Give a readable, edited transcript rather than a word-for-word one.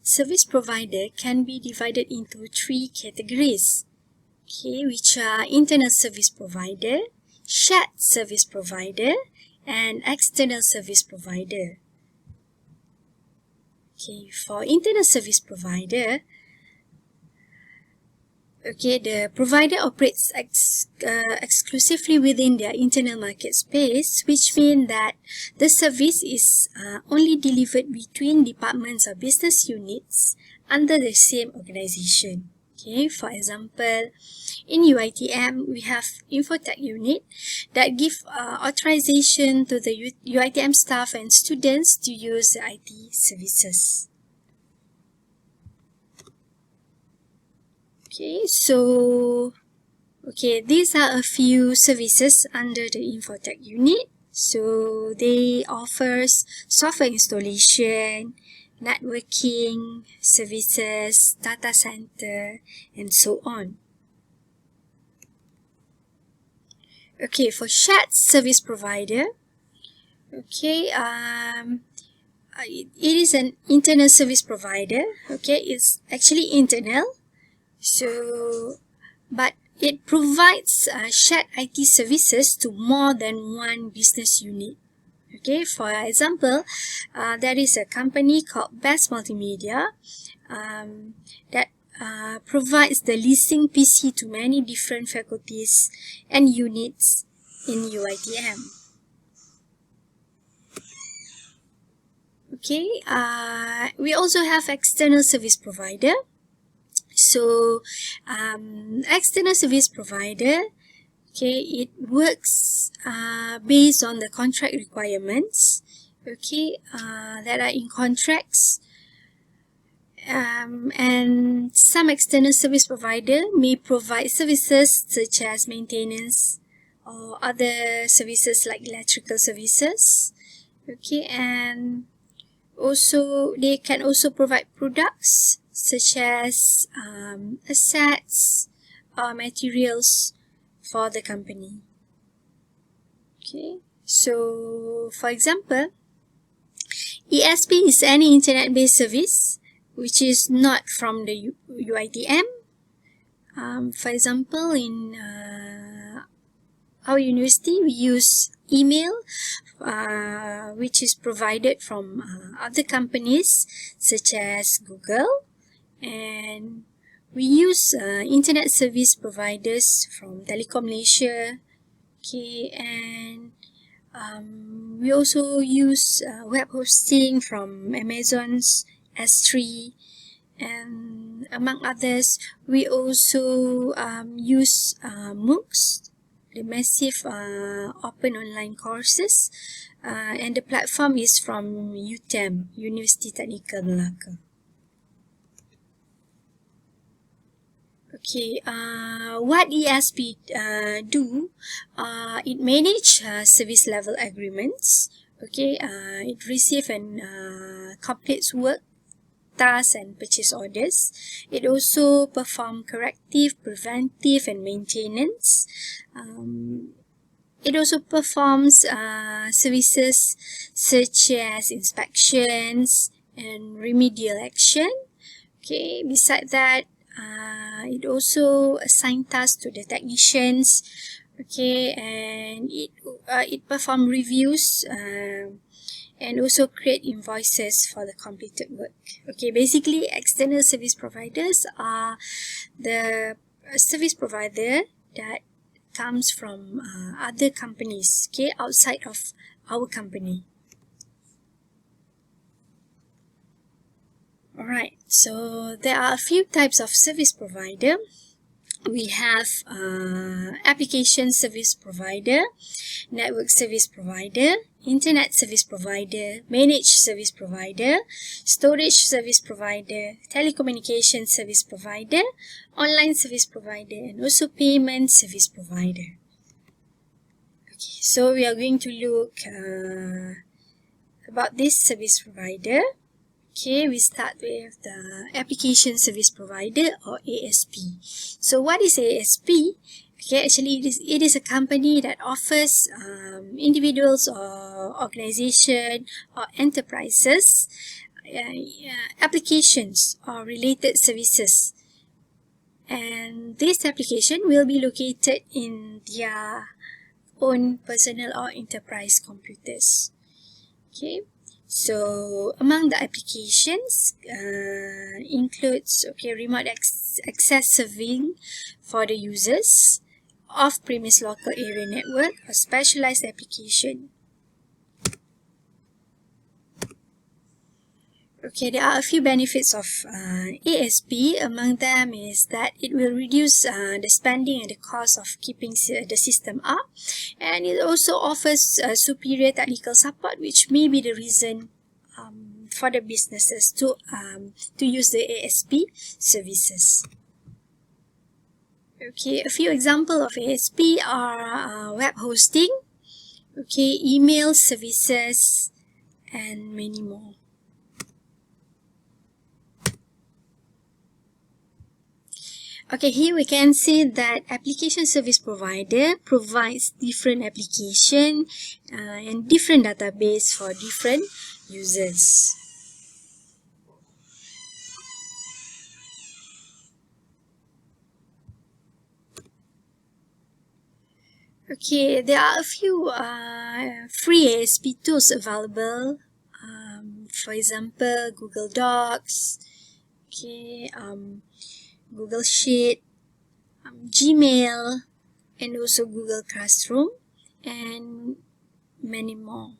service provider can be divided into three categories, okay, which are internal service provider, shared service provider, and external service provider. Okay, for internal service provider, okay, the provider operates exclusively within their internal market space, which means that the service is only delivered between departments or business units under the same organization. Okay, for example, in UiTM, we have Infotech unit that give authorization to the UiTM staff and students to use the IT services. Okay, so these are a few services under the Infotech unit. So they offers software installation, networking services, data center, and so on. Okay, for shared service provider, okay, it is an internal service provider. Okay, it's actually internal. So, but it provides shared IT services to more than one business unit. Okay, for example, there is a company called Best Multimedia that provides the leasing PC to many different faculties and units in UiTM. Okay, we also have external service provider. So, external service provider, okay, it works based on the contract requirements, okay, that are in contracts. And some external service provider may provide services such as maintenance or other services like electrical services, okay, and also they can also provide products such as assets or materials for the company. Okay, so for example, ESP is any internet-based service which is not from the UiTM. For example, in our university, we use email, which is provided from other companies such as Google, and we use internet service providers from Telekom Malaysia, okay, and we also use web hosting from Amazon's S3, and among others, we also use MOOCs, the massive open online courses, and the platform is from UTM, University Technical Melaka. Okay, what ESP do, it manage service level agreements. Okay, it receives and completes work, tasks, and purchase orders. It also performs corrective, preventive, and maintenance. It also performs services such as inspections and remedial action. Okay, beside that, it also assigns tasks to the technicians. Okay, and it performs reviews and also create invoices for the completed work. Okay, basically external service providers are the service provider that comes from other companies, okay, outside of our company. Alright, so there are a few types of service provider. We have application service provider, network service provider, internet service provider, managed service provider, storage service provider, telecommunication service provider, online service provider, and also payment service provider. Okay, so we are going to look about this service provider. Okay, we start with the application service provider or ASP. So what is ASP? Okay, actually it is a company that offers individuals or organization or enterprises applications or related services, and this application will be located in their own personal or enterprise computers. Okay, so among the applications includes remote access serving for the users, off-premise local area network, or specialized application. Okay, there are a few benefits of ASP. Among them is that it will reduce the spending and the cost of keeping the system up, and it also offers superior technical support, which may be the reason for the businesses to use the ASP services. Okay, a few examples of ASP are web hosting, okay, email services, and many more. Okay, here we can see that application service provider provides different application and different database for different users. Okay, there are a few free ASP tools available. For example, Google Docs, okay, Google Sheet, Gmail, and also Google Classroom, and many more.